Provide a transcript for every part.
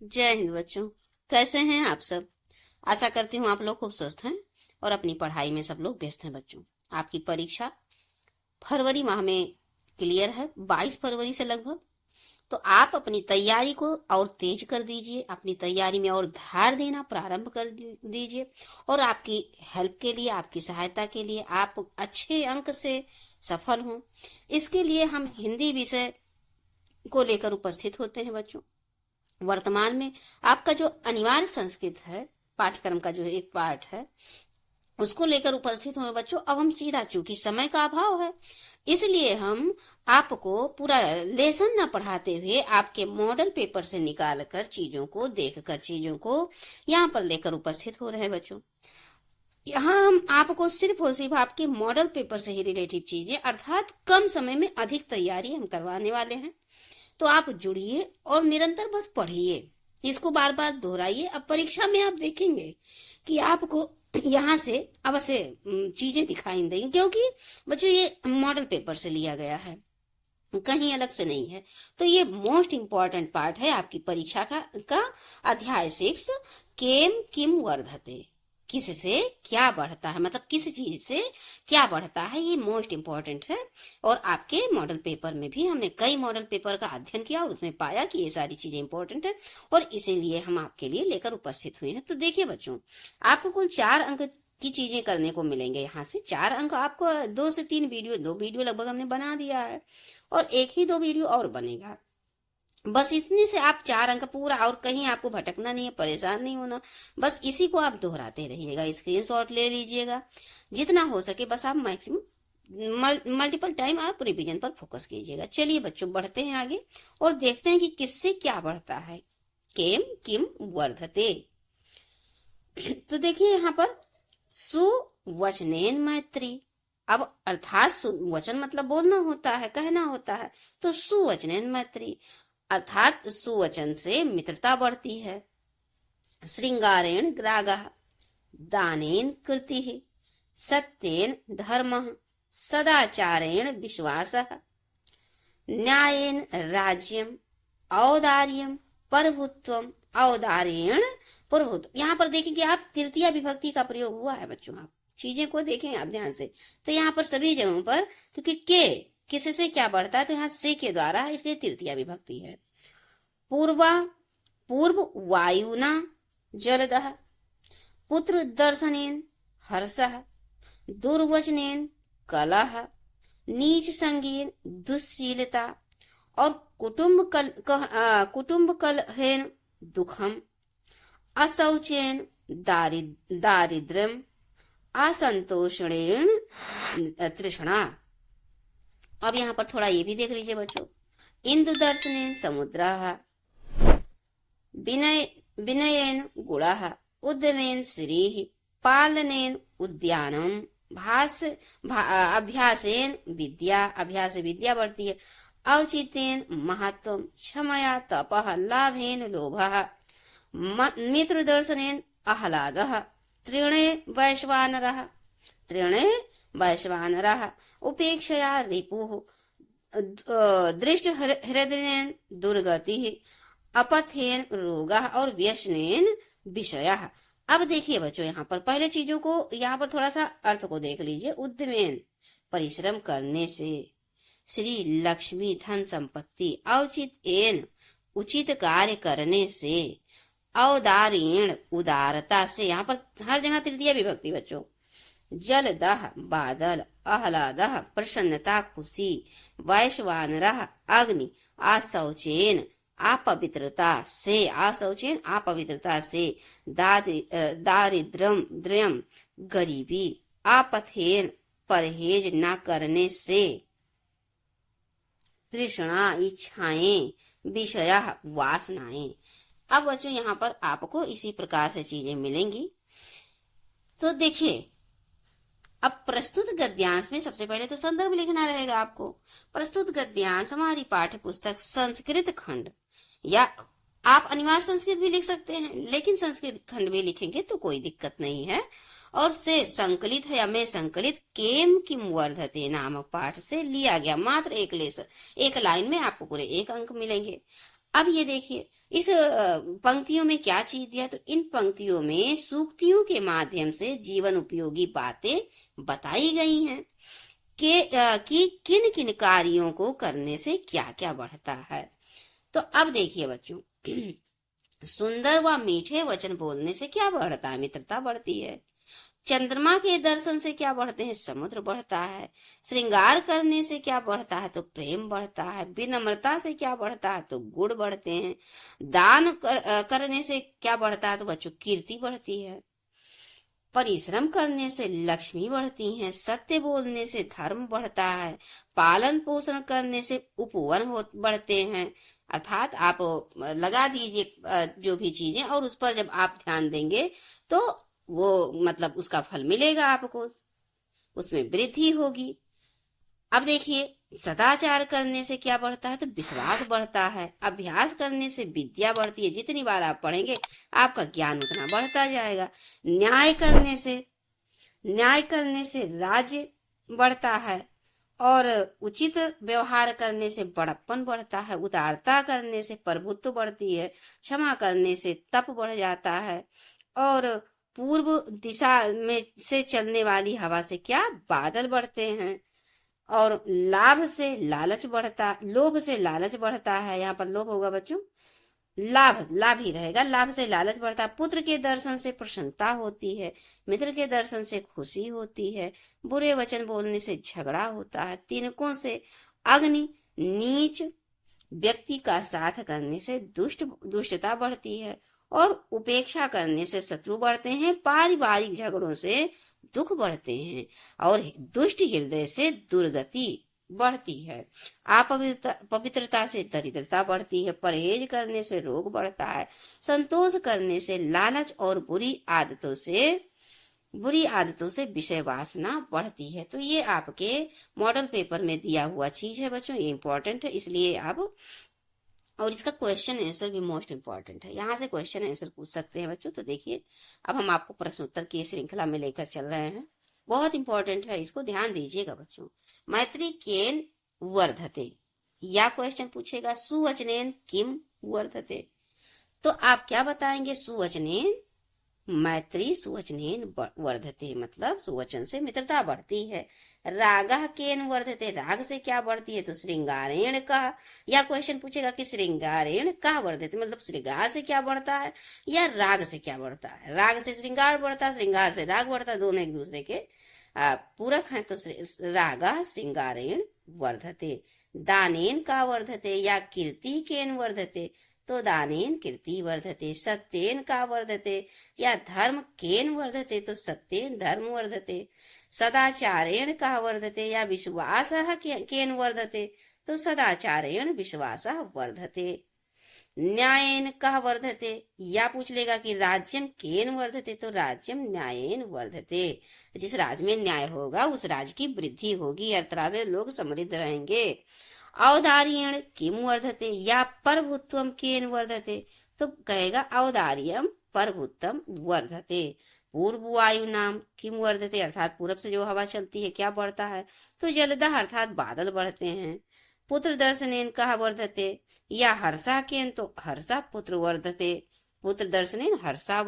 जय हिंद बच्चों। कैसे हैं आप सब? आशा करती हूँ आप लोग खूब स्वस्थ हैं और अपनी पढ़ाई में सब लोग व्यस्त हैं। बच्चों, आपकी परीक्षा फरवरी माह में क्लियर है, 22 फरवरी से लगभग। तो आप अपनी तैयारी को और तेज कर दीजिए, अपनी तैयारी में और धार देना प्रारंभ कर दीजिए। और आपकी हेल्प के लिए, आपकी सहायता के लिए, आप अच्छे अंक से सफल हों, इसके लिए हम हिंदी विषय को लेकर उपस्थित होते हैं। बच्चों, वर्तमान में आपका जो अनिवार्य संस्कृत है पाठ्यक्रम का जो एक पार्ट है, उसको लेकर उपस्थित हुए। बच्चों, अब हम सीधा, चूंकि समय का अभाव है, इसलिए हम आपको पूरा लेसन न पढ़ाते हुए आपके मॉडल पेपर से निकाल कर चीजों को देखकर चीजों को यहाँ पर लेकर उपस्थित हो रहे हैं। बच्चों, यहाँ हम आपको सिर्फ और सिर्फ आपके मॉडल पेपर से ही रिलेटिव चीजें, अर्थात कम समय में अधिक तैयारी हम करवाने वाले हैं। तो आप जुड़िए और निरंतर बस पढ़िए, इसको बार बार दोहराइए। अब परीक्षा में आप देखेंगे कि आपको यहाँ से अवश्य चीजें दिखाई देंगी, क्योंकि बच्चों ये मॉडल पेपर से लिया गया है, कहीं अलग से नहीं है। तो ये मोस्ट इम्पोर्टेंट पार्ट है आपकी परीक्षा का अध्याय 6, केम किम वर्धते, किससे क्या बढ़ता है, मतलब किस चीज से क्या बढ़ता है, ये मोस्ट इम्पोर्टेंट है। और आपके मॉडल पेपर में भी हमने कई मॉडल पेपर का अध्ययन किया और उसमें पाया कि ये सारी चीजें इंपॉर्टेंट है, और इसीलिए हम आपके लिए लेकर उपस्थित हुए हैं। तो देखिए बच्चों, आपको कुल 4 अंक की चीजें करने को मिलेंगे। यहाँ से 4 अंक आपको 2 से 3 वीडियो, 2 वीडियो लगभग हमने बना दिया है और 1 ही 2 वीडियो और बनेगा। बस इतने से आप 4 अंक पूरा, और कहीं आपको भटकना नहीं है, परेशान नहीं होना। बस इसी को आप दोहराते रहिएगा, स्क्रीनशॉट ले लीजिएगा जितना हो सके। बस आप मैक्सिमम मल्टीपल टाइम आप रिवीजन पर फोकस कीजिएगा। चलिए बच्चों, बढ़ते हैं आगे और देखते हैं कि किससे क्या बढ़ता है। केम किम वर्धते। तो देखिए यहाँ पर सुवचनेन मैत्री। अब अर्थात सुवचन मतलब बोलना होता है, कहना होता है, तो सुवचनेन मैत्री अर्थात सुवचन से मित्रता बढ़ती है। श्रृंगारेण ग्रागः, दानेन कृतिः, सत्येन धर्मः, सदाचारेण विश्वासः, न्यायेन राज्यम, औदार्यम प्रभुत्वम, औदार्येण प्रभुत्व। यहाँ पर देखेंगे आप, तृतीया विभक्ति का प्रयोग हुआ है। बच्चों, आप चीजें को देखें आप ध्यान से, तो यहाँ पर सभी जगहों पर, क्योंकि के किससे क्या बढ़ता है, तो यहाँ से के द्वारा है, इसलिए तृतीया विभक्ति है। पूर्व वायुना जलदः, पुत्र दर्शनेन हर्षः, दुर्वचनेन कलह, नीच संगेन दुश्शीलता, और कुटुंब कलहेन दुखम, असौचेन दारिद्र्यम, असंतोषणेन तृष्णा। अब यहाँ पर थोड़ा ये भी देख लीजिए बच्चों। इंदु दर्शनेन समुद्रः, विनयेन गुणः, उद्यमेन श्रीः, पालनेन उद्यानम, अभ्यासेन विद्या, अभ्यास विद्या बढ़ती है, औचित्येन महत्वम, क्षमया तपः, लाभेन लोभः, मित्र दर्शनेन आह्लादः, त्रीणे वैश्वानरः, उपेक्षया रिपुः, दृष्ट हृदयेन दुर्गतिः, अपथेन रोगः, और व्यसनेन विषयः। अब देखिए बच्चों, यहाँ पर पहले चीजों को, यहाँ पर थोड़ा सा अर्थ को देख लीजिए। उद्यमेन परिश्रम करने से, श्री लक्ष्मी धन संपत्ति, औचित्येन उचित कार्य करने से, औदार्येण उदारता से, यहाँ पर हर जगह तृतीय विभक्ति बच्चों। जलदः बादल, आह्लादः प्रसन्नता खुशी, वैश्वानरः अग्नि, असौचेन अपवित्रता से, असौचेन अपवित्रता से, दारिद्र्यम गरीबी, आपथेन परहेज न करने से, तृष्णा इच्छाएं, विषय वासनाएं। अब बच्चों यहाँ पर आपको इसी प्रकार से चीजें मिलेंगी। तो देखिए, अब प्रस्तुत गद्यांश में सबसे पहले तो संदर्भ लिखना रहेगा आपको। प्रस्तुत गद्यांश हमारी पाठ्य पुस्तक संस्कृत खंड, या आप अनिवार्य संस्कृत भी लिख सकते हैं, लेकिन संस्कृत खंड भी लिखेंगे तो कोई दिक्कत नहीं है। और से संकलित है या में संकलित केम किम वर्धते नामक पाठ से लिया गया। मात्र एक लाइन में आपको पूरे 1 अंक मिलेंगे। अब ये देखिए इस पंक्तियों में क्या चीज दिया, तो इन पंक्तियों में सूक्तियों के माध्यम से जीवन उपयोगी बातें बताई गई हैं कि किन किन कार्यों को करने से क्या क्या बढ़ता है। तो अब देखिए बच्चों, सुंदर व मीठे वचन बोलने से क्या बढ़ता है? मित्रता बढ़ती है। चंद्रमा के दर्शन से क्या बढ़ते हैं? समुद्र बढ़ता है। श्रृंगार करने से क्या बढ़ता है? तो प्रेम बढ़ता है। विनम्रता से क्या बढ़ता है? तो गुण बढ़ते हैं। दान करने से क्या बढ़ता है? तो बच्चों कीर्ति बढ़ती है। परिश्रम करने से लक्ष्मी बढ़ती है। सत्य बोलने से धर्म बढ़ता है। पालन पोषण करने से उपवन बढ़ते हैं। अर्थात आप लगा दीजिए जो भी चीजें, और उस पर जब आप ध्यान देंगे तो वो मतलब उसका फल मिलेगा आपको, उसमें वृद्धि होगी। अब देखिए सदाचार करने से क्या बढ़ता है? तो विश्वास बढ़ता है। अभ्यास करने से विद्या बढ़ती है। जितनी बार आप पढ़ेंगे आपका ज्ञान उतना बढ़ता जाएगा। न्याय करने से राज्य बढ़ता है। और उचित व्यवहार करने से बड़प्पन बढ़ता है। उदारता करने से प्रभुत्व बढ़ती है। क्षमा करने से तप बढ़ जाता है। और पूर्व दिशा में से चलने वाली हवा से क्या? बादल बढ़ते हैं। और लोभ से लालच बढ़ता है। यहाँ पर लोभ होगा बच्चों, लाभ ही रहेगा। लाभ से लालच बढ़ता है। पुत्र के दर्शन से प्रसन्नता होती है। मित्र के दर्शन से खुशी होती है। बुरे वचन बोलने से झगड़ा होता है। तिनकों से अग्नि, नीच व्यक्ति का साथ करने से दुष्टता बढ़ती है। और उपेक्षा करने से शत्रु बढ़ते हैं। पारिवारिक झगड़ों से दुख बढ़ते हैं। और दुष्ट हृदय से दुर्गति बढ़ती है। पवित्रता से दरिद्रता बढ़ती है। परहेज करने से रोग बढ़ता है। संतोष करने से लालच और बुरी आदतों से विषय वासना बढ़ती है। तो ये आपके मॉडल पेपर में दिया हुआ चीज है बच्चों, ये इंपॉर्टेंट है, इसलिए आप, और इसका क्वेश्चन आंसर भी मोस्ट इंपॉर्टेंट है। यहाँ से क्वेश्चन आंसर पूछ सकते हैं बच्चों। तो देखिए अब हम आपको प्रश्नोत्तर की श्रृंखला में लेकर चल रहे हैं, बहुत इंपॉर्टेंट है, इसको ध्यान दीजिएगा बच्चों। मैत्री केन वर्धते, या क्वेश्चन पूछेगा सुवचनेन किम वर्धते, तो आप क्या बताएंगे? सुवचनेन मैत्री सुवचनेन वर्धते, मतलब सुवचन से मित्रता बढ़ती है। रागः केन वर्धते, राग से क्या बढ़ती है? तो श्रृंगारेण कः, या क्वेश्चन पूछेगा कि श्रृंगारेण कः वर्धते, मतलब श्रृंगार से क्या बढ़ता है या राग से क्या बढ़ता है? राग से श्रृंगार बढ़ता है, श्रृंगार से राग बढ़ता है, दोनों एक दूसरे के पूरक हैं। तो रागः श्रृंगारेण वर्धते। दानेन का वर्धते, या कीर्ति केन वर्धते, तो दानेन कीर्ति वर्धते। सत्येन का वर्धते, या धर्म केन वर्धते, तो सत्येन धर्म वर्धते। सदाचारेण का वर्धते, या विश्वासः केन वर्धते, तो सदाचारेण विश्वासः वर्धते। न्यायेन कः वर्धते, या पूछ लेगा कि राज्यम केन वर्धते, तो राज्यम न्यायेन वर्धते। जिस राज्य में न्याय होगा उस राज्य की वृद्धि होगी, हर तरह से लोग समृद्ध रहेंगे। औदार्येण किम वर्धते, या प्रभुत्वम केन वर्धते, तो कहेगा औदार्यम प्रभुत्वम वर्धते। पूर्व वायु नाम किम वर्धते, अर्थात पूरब से जो हवा चलती है क्या बढ़ता है? तो जलदः अर्थात बादल बढ़ते हैं। पुत्र दर्शनेन कः वर्धते, या हर्षा केन, तो हर्षा पुत्र वर्धते। पुत्र दर्शनेन हर्षा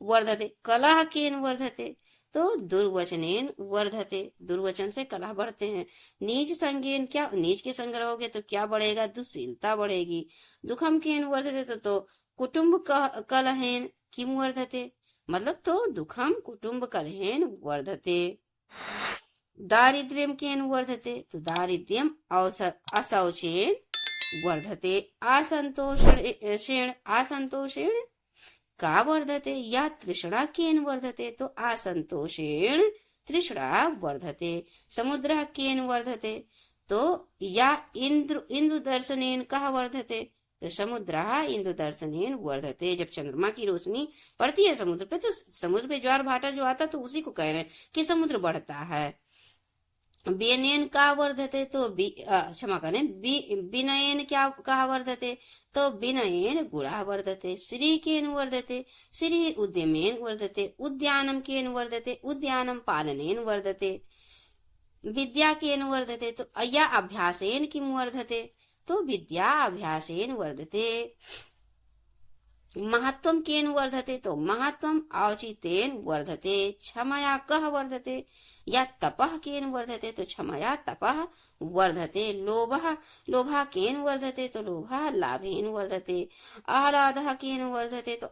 वर्धते। कलह केन वर्धते, तो दुर्वचनेन वर्धते, दुर्वचन से कलह बढ़ते हैं। नीच संगेन, क्या नीच के संग रहोगे तो क्या बढ़ेगा? दुशीलता बढ़ेगी। दुखम केन वर्धते, तो कुटुंब कलहेन किम वर्धते, मतलब तो दुखम कुटुंब कलहेन वर्धते। दारिद्र्यम केन वर्धते, तो दारिद्र्यम असौचेन वर्धते। असंतोषेण का वर्धते, या तृष्णा केन वर्धते, तो असंतोषेण तृष्णा वर्धते। समुद्र केन वर्धते, तो या इंदु दर्शनेन कः वर्धते, तो समुद्र इंदु दर्शनेन वर्धते। जब चंद्रमा की रोशनी पड़ती है समुद्र पे, तो समुद्र पे ज्वार भाटा जो आता तो उसी को कह रहे हैं कि समुद्र बढ़ता है। विनयेन का वर्धते तो क्षमा करें, विनयेन क्या कहा वर्धते तो विनयेन गुणः वर्धते। श्री केन वर्धते, श्री उद्यमेन वर्धते। उद्यानम केन वर्धते, उद्यानम पालनेन वर्धते। विद्या केन वर्धते तो या अभ्यासेन किम वर्धते तो विद्या अभ्यासेन वर्धते। महत्वम केन वर्धते तो महत्वम औचित्येन वर्धते। क्षमया कः वर्धते या तपः केन वर्धते तो क्षमया तपः वर्धते। लोभः लोभः केन वर्धते तो लोभः लाभेन वर्धते। आह्लादः केन वर्धते तो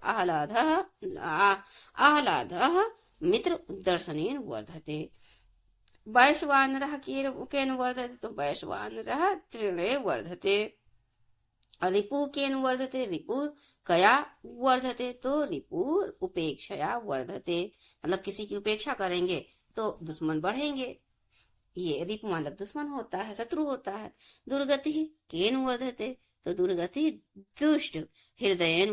आह्लादः मित्र दर्शनेन वर्धते। वैश्वानरः केन वर्धते तो वैश्वानरः तृणे वर्धते। रिपु केन वर्धते, रिपु कया वर्धते तो रिपु उपेक्षया वर्धते। मतलब किसी की उपेक्षा करेंगे तो दुश्मन बढ़ेंगे। ये रिपु मतलब दुश्मन होता है, शत्रु होता है। दुर्गति केन वर्धते तो दुर्गति दुष्ट हृदयेन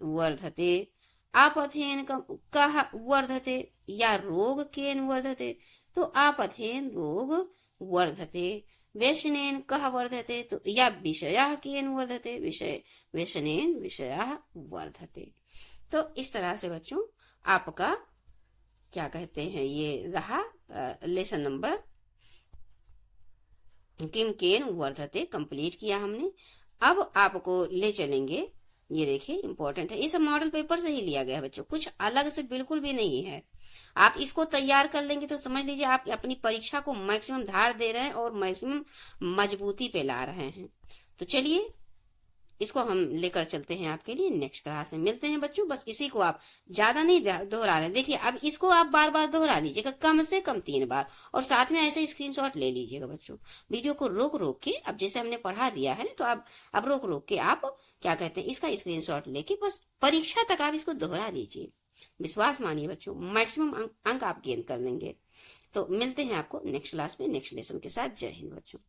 वर्धते। आपथेन कः वर्धते या रोग केन वर्धते तो आपथेन रोग वर्धते। व्यसनेन कः वर्धते तो या विषयः केन वर्धते, विषय व्यसनेन विषयः वर्धते। तो इस तरह से बच्चों आपका क्या कहते हैं ये रहा लेसन नंबर किम केन वर्धते कंप्लीट किया हमने। अब आपको ले चलेंगे, ये देखिए इंपॉर्टेंट है, ये सब मॉडल पेपर से ही लिया गया है बच्चों, कुछ अलग से बिल्कुल भी नहीं है। आप इसको तैयार कर लेंगे तो समझ लीजिए आप अपनी परीक्षा को मैक्सिमम धार दे रहे हैं और मैक्सिमम मजबूती पे ला रहे हैं। तो चलिए इसको हम लेकर चलते हैं आपके लिए नेक्स्ट क्लास में। मिलते हैं बच्चों, बस इसी को आप ज्यादा नहीं दोहरा रहे। देखिए अब इसको आप बार बार दोहरा लीजिएगा, कम से कम 3 बार, और साथ में ऐसे स्क्रीनशॉट ले लीजिएगा बच्चों। वीडियो को रोक रोक के, अब जैसे हमने पढ़ा दिया है तो आप अब रोक रोक के आप क्या कहते हैं इसका स्क्रीनशॉट लेके बस परीक्षा तक आप इसको दोहरा लीजिए। विश्वास मानिए बच्चों, मैक्सिमम अंक आप गेन कर लेंगे। तो मिलते हैं आपको नेक्स्ट क्लास में नेक्स्ट लेसन के साथ। जय हिंद बच्चों।